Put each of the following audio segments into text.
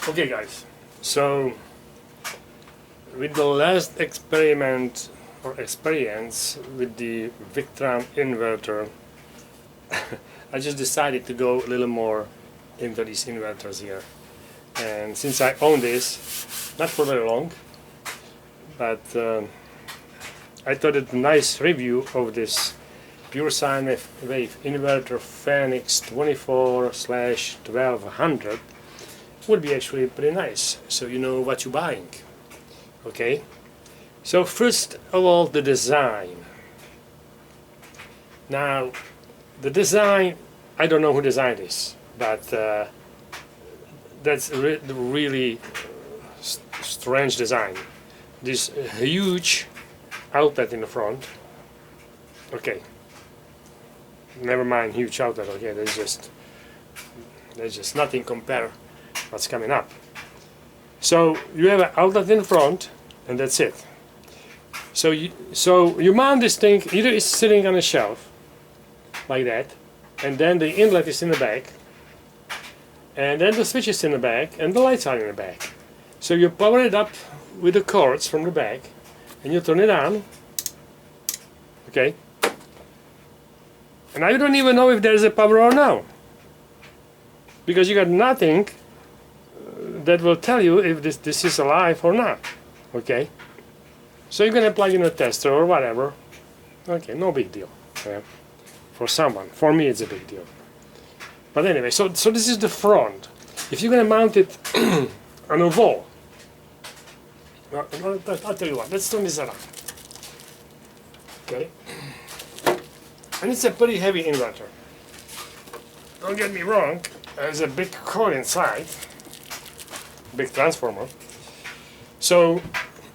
Okay guys, so with the last experiment or experience with the Victron inverter, I just decided to go a little more into these inverters here. And since I own this, not for very long, but I thought a nice review of this pure sine wave inverter Phoenix 24/1200 would be actually pretty nice, so you know what you're buying. Okay, so first of all, the design. Now the design, I don't know who designed this, but that's really strange design. This huge outlet in the front. Okay, never mind huge outlet. Okay, there's just nothing compare what's coming up. So you have an outlet in front, and that's it. So you mount this thing. Either it's sitting on a shelf like that, and then the inlet is in the back, and then the switch is in the back, and the lights are in the back. So you power it up with the cords from the back, and you turn it on. Okay, and I don't even know if there's a power on now, because you got nothing that will tell you if this is alive or not. Okay, so you're gonna plug in a tester or whatever. Okay, no big deal. Yeah. For someone, for me it's a big deal. But anyway, so this is the front. If you're gonna mount it on a wall, I'll tell you what, let's turn this around. Okay, and it's a pretty heavy inverter. Don't get me wrong, there's a big coil inside, big transformer. So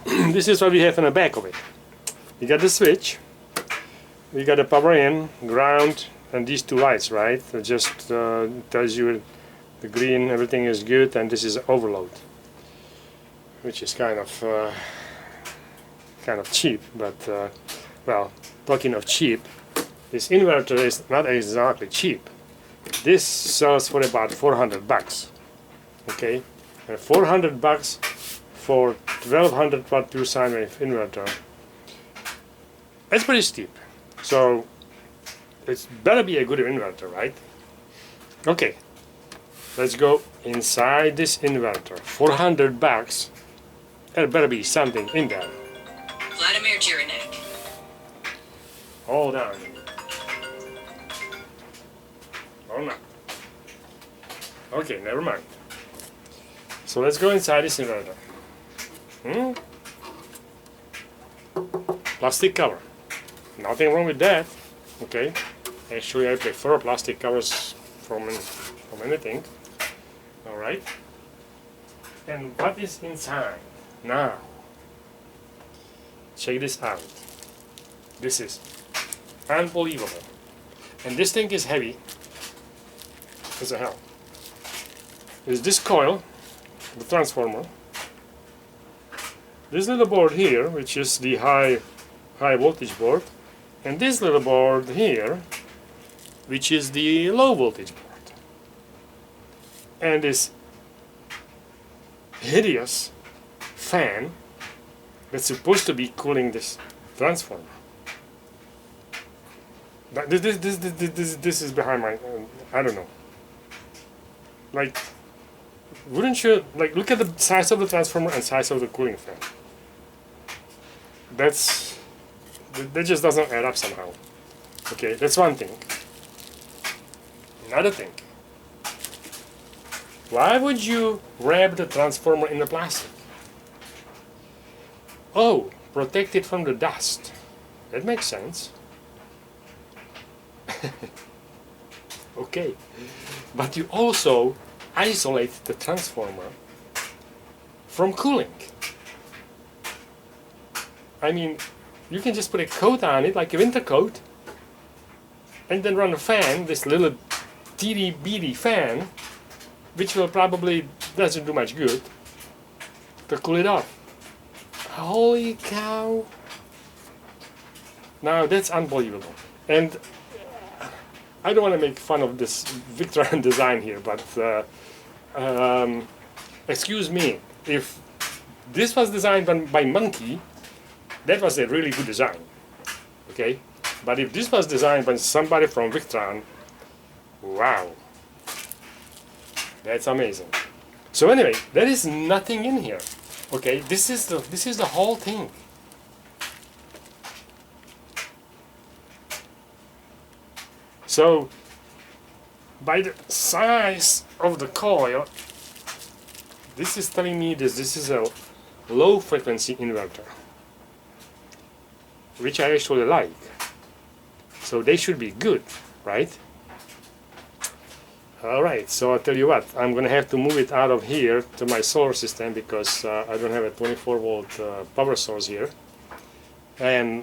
this is what we have in the back of it. You got the switch, you got the power in, ground, and these two lights, right? It just tells you the green, everything is good, and this is overload, which is kind of cheap. But well, talking of cheap, this inverter is not exactly cheap. This sells for about 400 bucks. Okay, and 400 bucks for 1200 watt pure sine wave inverter. That's pretty steep. So it better be a good inverter, right? Okay, let's go inside this inverter. 400 bucks. There better be something in there. Vladimir Jirinek. Hold on. Oh no. Okay, never mind. So let's go inside this inverter. Plastic cover. Nothing wrong with that. Okay. Actually, I prefer plastic covers from anything. All right. And what is inside? Now, check this out. This is unbelievable. And this thing is heavy as a hell. There's this coil, the transformer. This little board here, which is the high voltage board, and this little board here, which is the low voltage board. And this hideous fan that's supposed to be cooling this transformer. This is behind my, I don't know. Like, wouldn't you, like, look at the size of the transformer and size of the cooling fan. That just doesn't add up somehow. Okay, that's one thing. Another thing. Why would you wrap the transformer in the plastic? Oh, protect it from the dust. That makes sense. Okay, but you also isolate the transformer from cooling. I mean, you can just put a coat on it, like a winter coat, and then run a fan, this little teeny beady fan, which will probably doesn't do much good, to cool it off. Holy cow! Now that's unbelievable. And I don't want to make fun of this Victron design here, but excuse me, if this was designed by Monkey, that was a really good design, okay? But if this was designed by somebody from Victron, wow, that's amazing. So anyway, there is nothing in here, okay? This is the whole thing. So by the size of the coil, this is telling me this is a low frequency inverter, which I actually like. So they should be good, right? Alright, so I'll tell you what, I'm gonna have to move it out of here to my solar system because I don't have a 24 volt power source here, and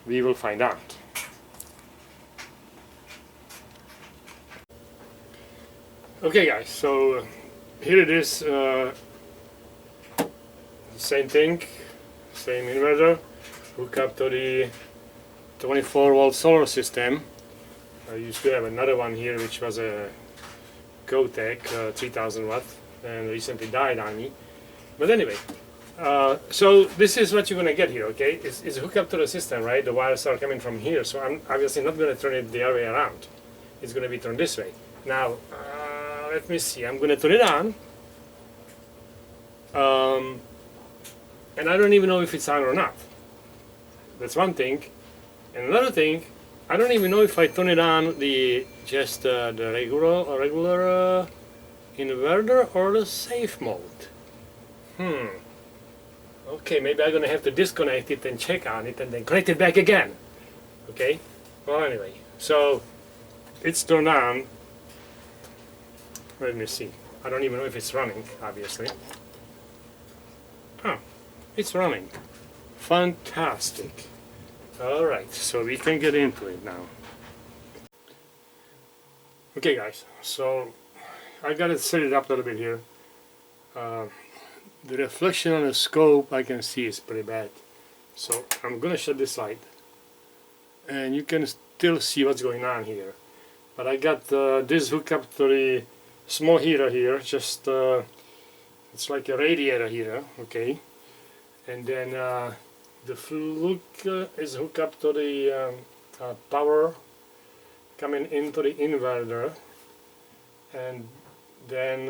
we will find out. Okay guys, so here it is, same thing, same inverter, hook up to the 24 volt solar system. I used to have another one here which was a Gotech 3000 watt and recently died on me. But anyway, so this is what you're gonna get here, okay? It's hooked up to the system, right? The wires are coming from here, so I'm obviously not gonna turn it the other way around. It's gonna be turned this way. Now, let me see, I'm gonna turn it on. And I don't even know if it's on or not. That's one thing. And another thing, I don't even know if I turn it on the regular inverter or the safe mode. Okay, maybe I'm gonna have to disconnect it and check on it and then connect it back again. Okay. Well, anyway, so it's turned on. Let me see. I don't even know if it's running, obviously. Oh, it's running. Fantastic. Alright, so we can get into it now. Okay guys, so I gotta set it up a little bit here. The reflection on the scope I can see is pretty bad. So I'm gonna shut this light. And you can still see what's going on here. But I got this hooked up to the small heater here, just it's like a radiator heater, okay? And then the fluke is hooked up to the power coming into the inverter, and then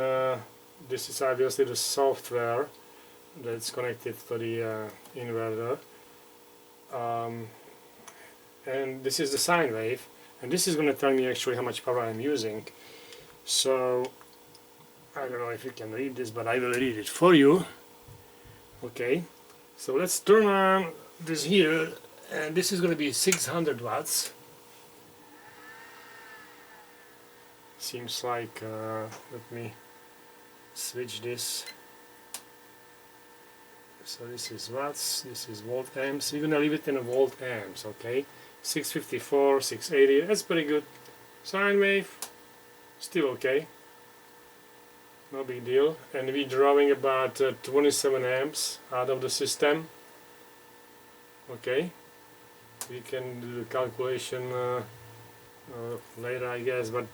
this is obviously the software that's connected to the inverter, and this is the sine wave, and this is going to tell me actually how much power I'm using. So I don't know if you can read this, but I will read it for you. Okay, so let's turn on this here, and this is going to be 600 watts. Seems like, let me switch this. So this is watts, this is volt amps. We're going to leave it in a volt amps, okay? 654, 680, that's pretty good. Sine wave, still okay. No big deal. And we're drawing about 27 amps out of the system. Okay. We can do the calculation later, I guess, but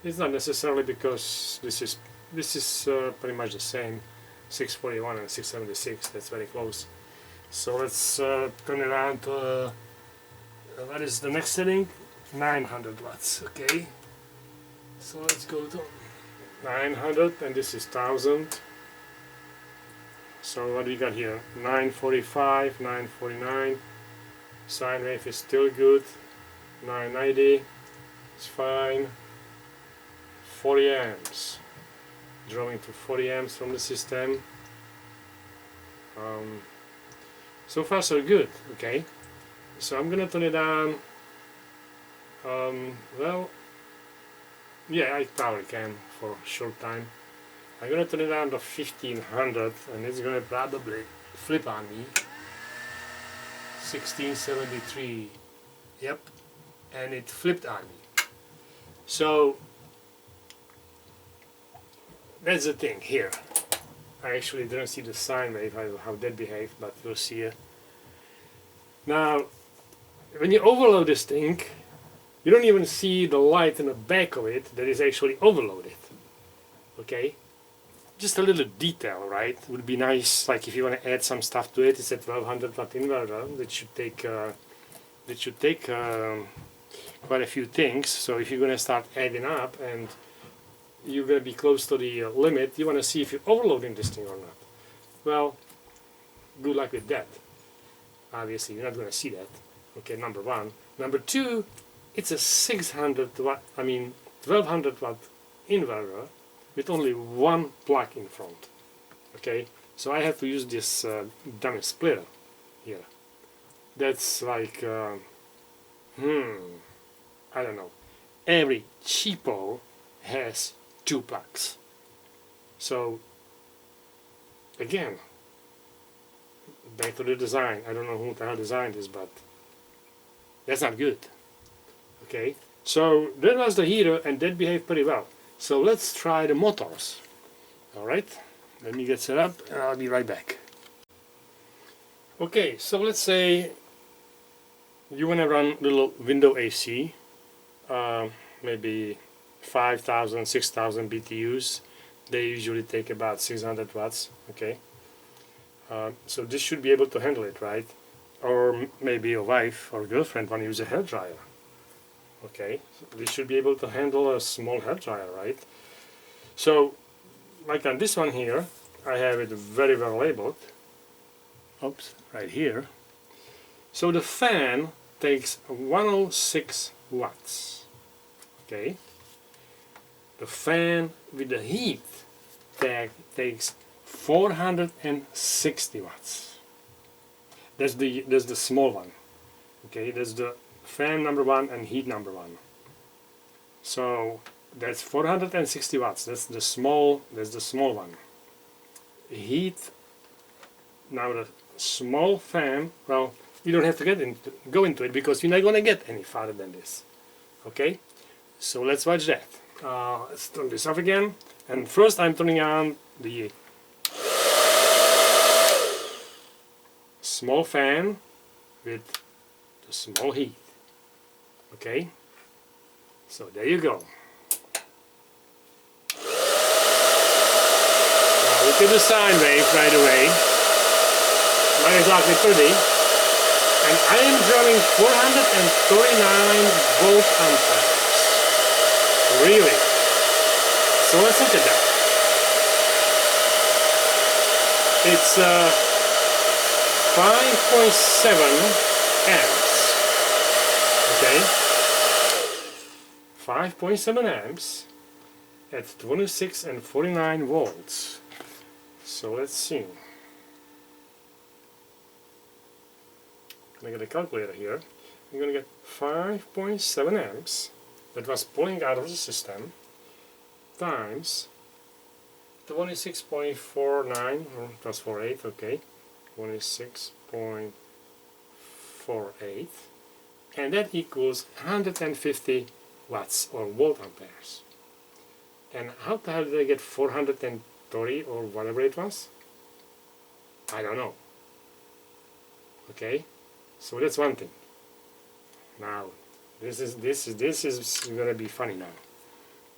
it's not necessarily because this is pretty much the same. 641 and 676. That's very close. So let's turn it on to what is the next setting? 900 watts. Okay. So let's go to 900, and this is 1000. So what do we got here? 945, 949. Sine wave is still good. 990. It's fine. 40 amps. Drawing to 40 amps from the system. So far so good. Okay. So I'm gonna turn it on. Well, yeah, I probably can for a short time. I'm gonna turn it on to 1500, and it's gonna probably flip on me. 1673. Yep, and it flipped on me. So that's the thing here. I actually didn't see the sine wave, how that behaved, but we'll see it. Now, when you overload this thing, you don't even see the light in the back of it that is actually overloaded. Okay? just a little detail, right? Would be nice, like if you want to add some stuff to it. It's a 1200 watt inverter that should take quite a few things. So if you're going to start adding up and you're going to be close to the limit, you want to see if you're overloading this thing or not. Well, good luck with that. Obviously, you're not going to see that. Okay, number one. Number two, it's a 600 watt, 1200 watt inverter with only one plug in front. Okay, so I have to use this dummy splitter here. That's like, I don't know. Every cheapo has two plugs. So, again, back to the design. I don't know who the hell designed this, but that's not good. Okay, so that was the heater, and that behaved pretty well. So let's try the motors. Alright, let me get set up and I'll be right back. Okay, so let's say you want to run little window AC, maybe 5,000, 6,000 BTUs. They usually take about 600 watts. Okay, so this should be able to handle it, right? Or maybe your wife or girlfriend want to use a hairdryer. Okay, so this should be able to handle a small hairdryer, right? So, like on this one here, I have it very well labeled. Oops, right here. So the fan takes 106 watts. Okay. The fan with the heat tag takes 460 watts. That's the small one. Okay, that's the fan number one and heat number one. So that's 460 watts. That's the small one. Heat. Now the small fan. Well, you don't have to go into it because you're not going to get any farther than this. Okay. So let's watch that. Let's turn this off again. And first, I'm turning on the small fan with the small heat. Okay, so there you go. Now look at the sine wave right away. Not exactly pretty. And I am drawing 439 volt amperes. Really? So let's look at that. It's 5.7 amps. Okay, 5.7 amps at 26 and 49 volts. So let's see. I'm going to get a calculator here. I'm going to get 5.7 amps that was pulling out of the system times 26.49, plus 48, okay, 26.48. And that equals 150 watts or volt amperes. And how the hell did I get 430 or whatever it was? I don't know. Okay, so that's one thing. Now, this is gonna be funny now.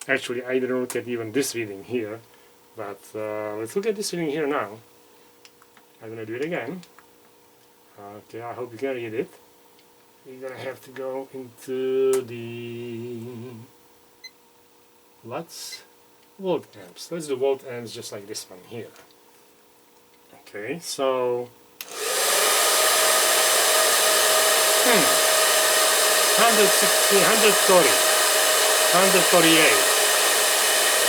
Actually, I didn't look at even this reading here, but let's look at this reading here now. I'm gonna do it again. Okay, I hope you can read it. You're gonna have to go into the watts, volt amps. Let's do volt amps just like this one here. Okay, so 160, 130, 138,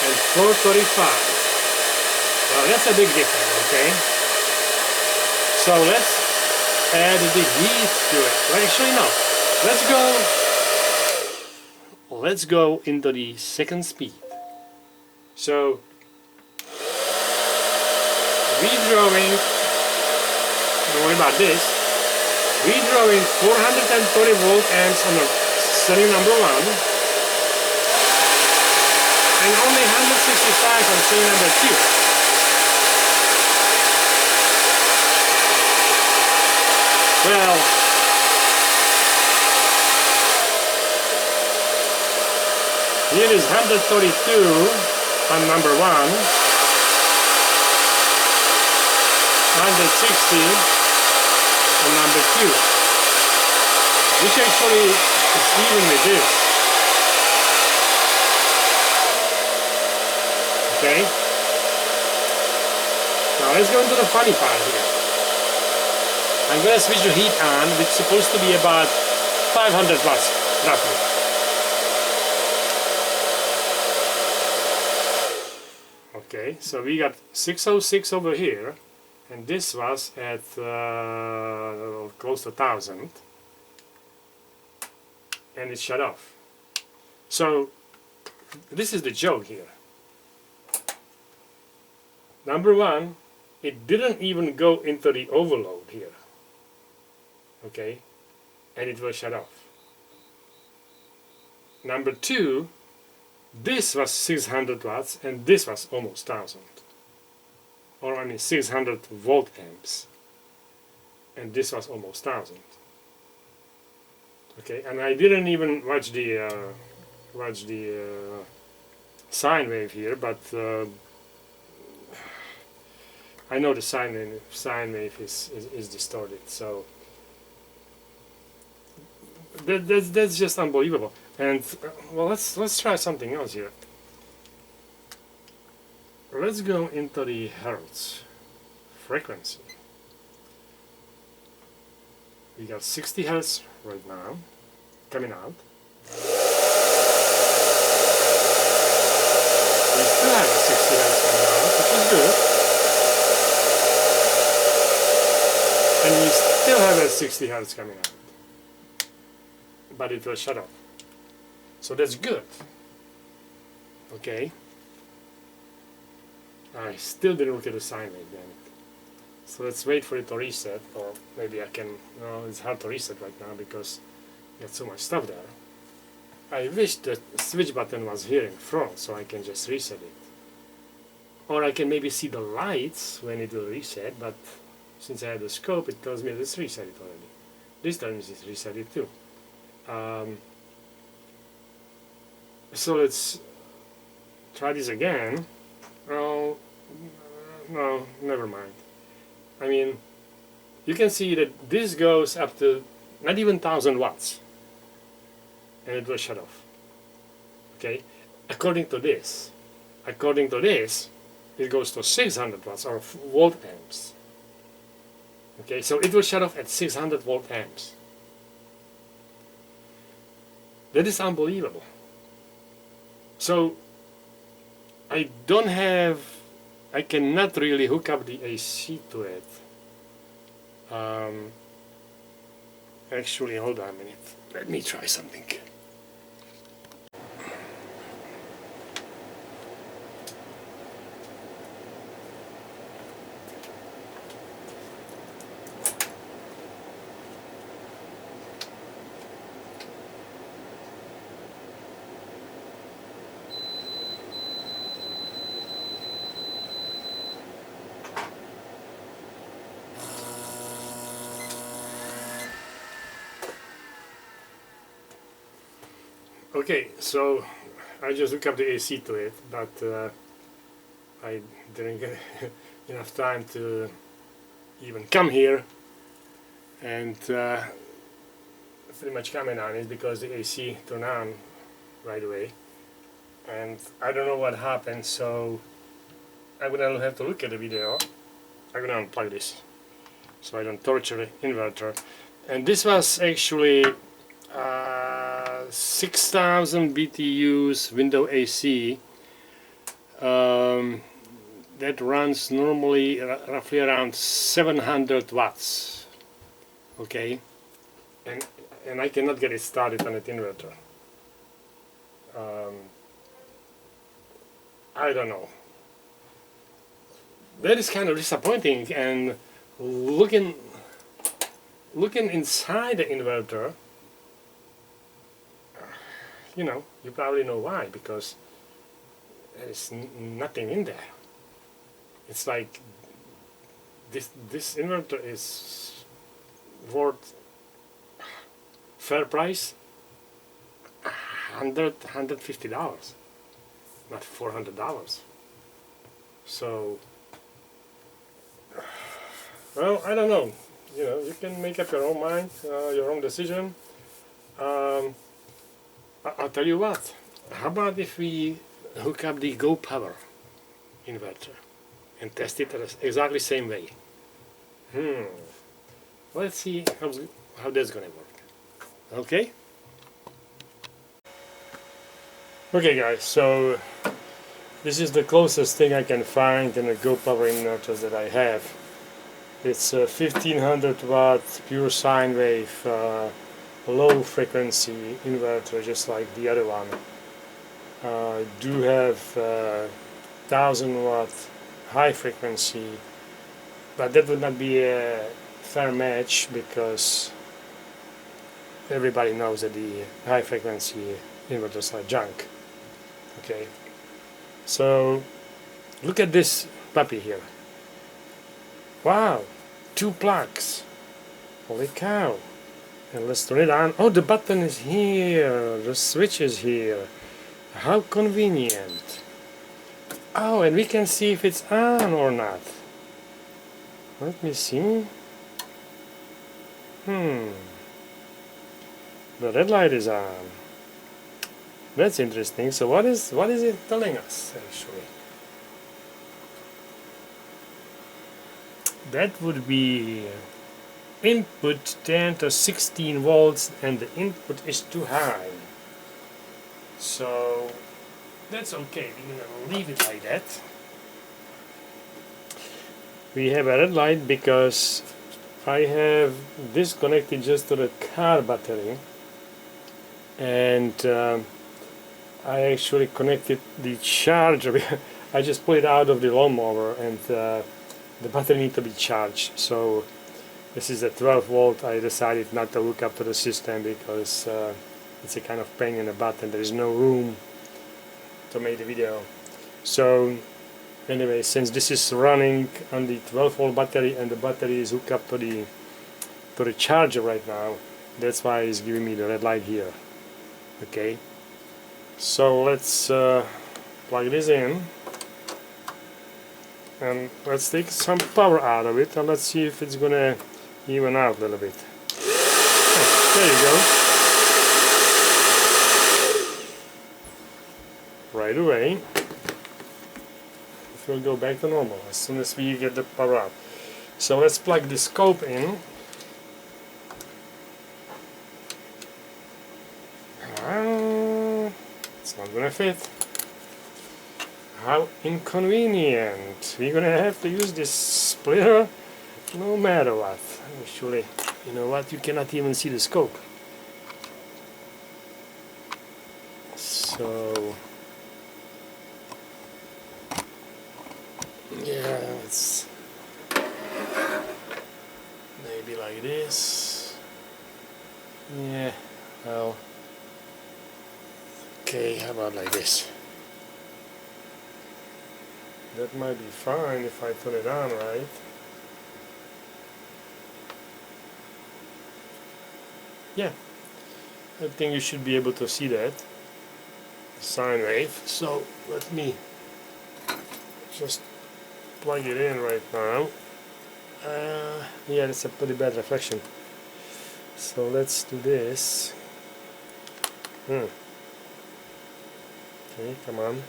and 435. Well, that's a big difference, okay? So let's add the heat to it. Well, actually, no. Let's go into the second speed. So redrawing. Don't worry about this. Redrawing 430 volt amps on the setting number 1, and only 165 on setting number 2. Well, here is 132 on number 1, 160 and number 2, which actually is even with this. Okay? Now let's go into the funny part here. I'm going to switch the heat on, which is supposed to be about 500 watts, roughly. Okay, so we got 606 over here, and this was at close to 1000, and it shut off. So this is the joke here. Number one, it didn't even go into the overload here. Okay, and it was shut off. Number two, this was 600 watts and this was almost 1000, or I mean 600 volt amps, and this was almost 1000. Okay, and I didn't even watch the sine wave here, but I know the sine wave is distorted, so that's just unbelievable. And well, let's try something else here. Let's go into the hertz frequency. We got 60 hertz right now coming out. We still have 60 hertz coming out, which is good. And we still have a 60 hertz coming out, but it will shut off. So that's good. Okay. I still didn't look at the sine wave, damn it. So let's wait for it to reset, or maybe I can. No, it's hard to reset right now because we got so much stuff there. I wish the switch button was here in front so I can just reset it. Or I can maybe see the lights when it will reset, but since I have the scope, it tells me that it's reset it already. This time it's reset it too. So let's try this again. Oh, no, never mind. I mean, you can see that this goes up to not even 1000 watts, and it will shut off. Okay, according to this, it goes to 600 watts or volt amps. Okay, so it will shut off at 600 volt amps. That is unbelievable. So I cannot really hook up the AC to it. Actually, hold on a minute. Let me try something. Okay, so I just hooked up the AC to it, but I didn't get enough time to even come here and pretty much comment on it because the AC turned on right away, and I don't know what happened, so I'm gonna have to look at the video. I'm gonna unplug this so I don't torture the inverter. And this was actually 6000 BTUs window AC that runs normally roughly around 700 watts. Okay, and I cannot get it started on an inverter. I don't know. That is kind of disappointing. And looking inside the inverter, you know, you probably know why, because there is nothing in there. It's like this inverter is worth fair price $150, not $400. So Well, I don't know. You know, you can make up your own mind, your own decision. I'll tell you what. How about if we hook up the Go Power inverter and test it exactly same way? Let's see how that's gonna work. Okay? Okay guys, so this is the closest thing I can find in the Go Power inverters that I have. It's a 1500 watt pure sine wave low frequency inverter, just like the other one. I do have 1000 watt high frequency, but that would not be a fair match because everybody knows that the high frequency inverters are junk. Okay, so look at this puppy here. Wow, 2 plugs. Holy cow. And let's turn it on. Oh, the button is here. The switch is here. How convenient. Oh, and we can see if it's on or not. Let me see. The red light is on. That's interesting. So what is it telling us actually? That would be input 10 to 16 volts and the input is too high. So that's okay, we're gonna leave it like that. We have a red light because I have this connected just to the car battery, and I actually connected the charger. I just pulled it out of the lawnmower and the battery needs to be charged. So this is a 12 volt. I decided not to hook up to the system because it's a kind of pain in the butt and there is no room to make the video. So anyway, since this is running on the 12 volt battery and the battery is hooked up to the charger right now, that's why it's giving me the red light here. Okay, so let's plug this in and let's take some power out of it and let's see if it's gonna even out a little bit. There you go. Right away it will go back to normal as soon as we get the power out. So let's plug the scope in. It's not gonna fit. How inconvenient. We're gonna have to use this splitter no matter what. Actually, you know what? You cannot even see the scope. So yeah, it's maybe like this. Yeah, well, okay, how about like this? That might be fine if I turn it on right. Yeah, I think you should be able to see that sine wave. So let me just plug it in right now. Yeah, it's a pretty bad reflection. So let's do this. Okay, come on.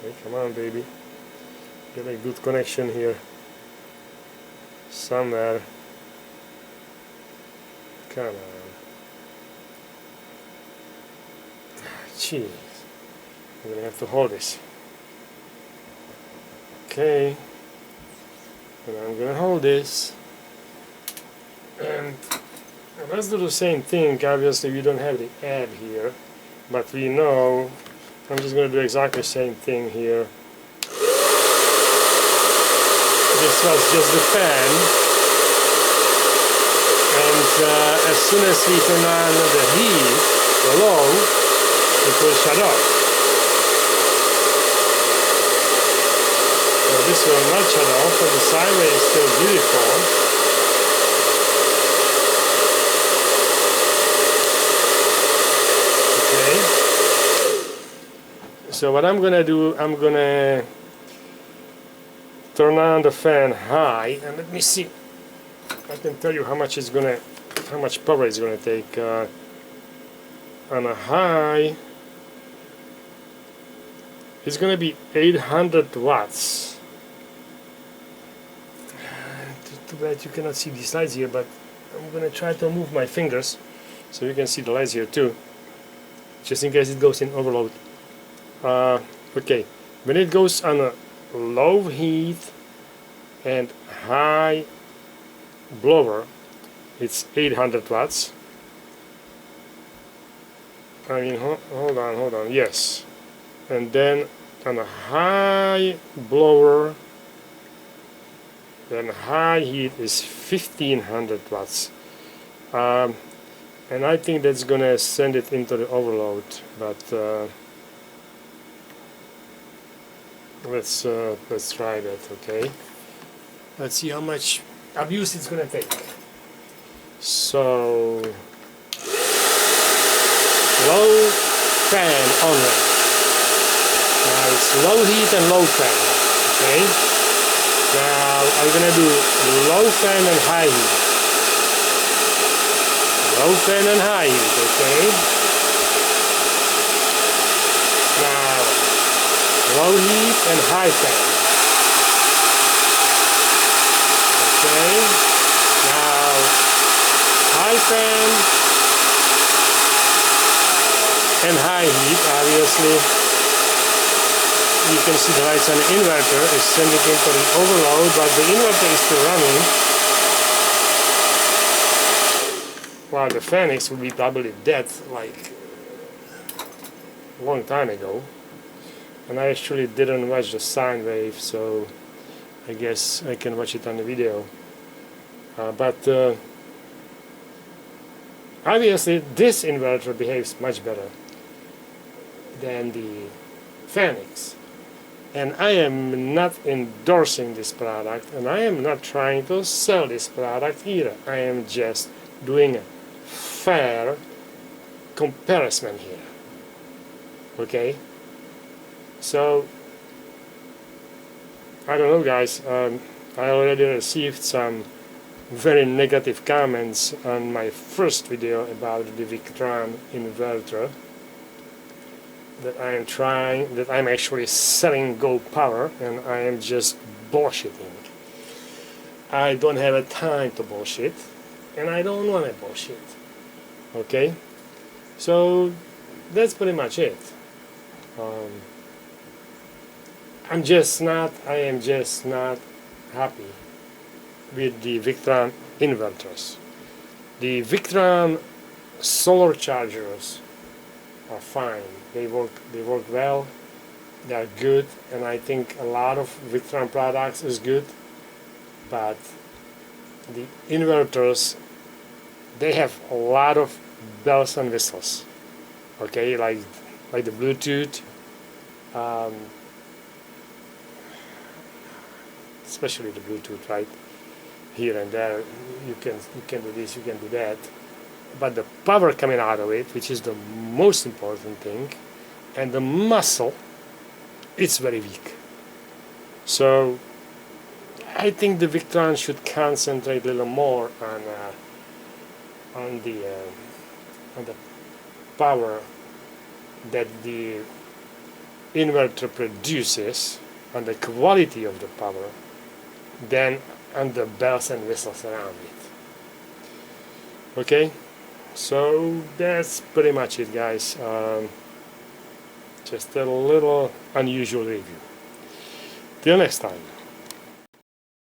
Okay, come on, baby. Get a good connection here. Somewhere. Come on. Jeez. I'm gonna have to hold this. Okay. And I'm gonna hold this. And let's do the same thing. Obviously, we don't have the ab here, but we know. I'm just going to do exactly the same thing here. This was just the fan, and as soon as we turn on the heat, the low, it will shut off. So this will not shut off, but the sine wave is still beautiful. So what I'm gonna do, I'm gonna turn on the fan high, and let me see. I can tell you how much power it's gonna take. On a high, it's gonna be 800 watts. Too bad you cannot see these lights here, but I'm gonna try to move my fingers so you can see the lights here too, just in case it goes in overload. Okay, when it goes on a low heat and high blower, it's 800 watts. I mean, hold on, yes. And then on a high blower, then high heat is 1500 watts. And I think that's gonna send it into the overload, but let's try that. Okay, let's see how much abuse it's gonna take. So low fan only. Now it's low heat and low fan. Okay. Now I'm gonna do low fan and high heat. Low fan and high heat. Okay. Now low heat and high fan. Okay. Now high fan and high heat. Obviously, you can see the lights on the inverter is sending into the overload, but the inverter is still running. While the Phoenix would be probably dead like a long time ago. And I actually didn't watch the sine wave, so I guess I can watch it on the video. But obviously this inverter behaves much better than the Phoenix. And I am not endorsing this product, and I am not trying to sell this product either. I am just doing a fair comparison here. Okay? So, I don't know, guys. I already received some very negative comments on my first video about the Victron inverter, that I'm actually selling Go Power, and I am just bullshitting. I don't have a time to bullshit, and I don't want to bullshit. Okay? So that's pretty much it. I am just not happy with the Victron inverters. The Victron solar chargers are fine. They work well. They are good, and I think a lot of Victron products is good. But the inverters, they have a lot of bells and whistles. Okay, like the Bluetooth, especially the Bluetooth, right? Here and there, you can do this, you can do that. But the power coming out of it, which is the most important thing, and the muscle, it's very weak. So I think the Victron should concentrate a little more on the power that the inverter produces, on the quality of the power, than on the bells and whistles around it. Okay? So that's pretty much it, guys. Just a little unusual review. Till next time.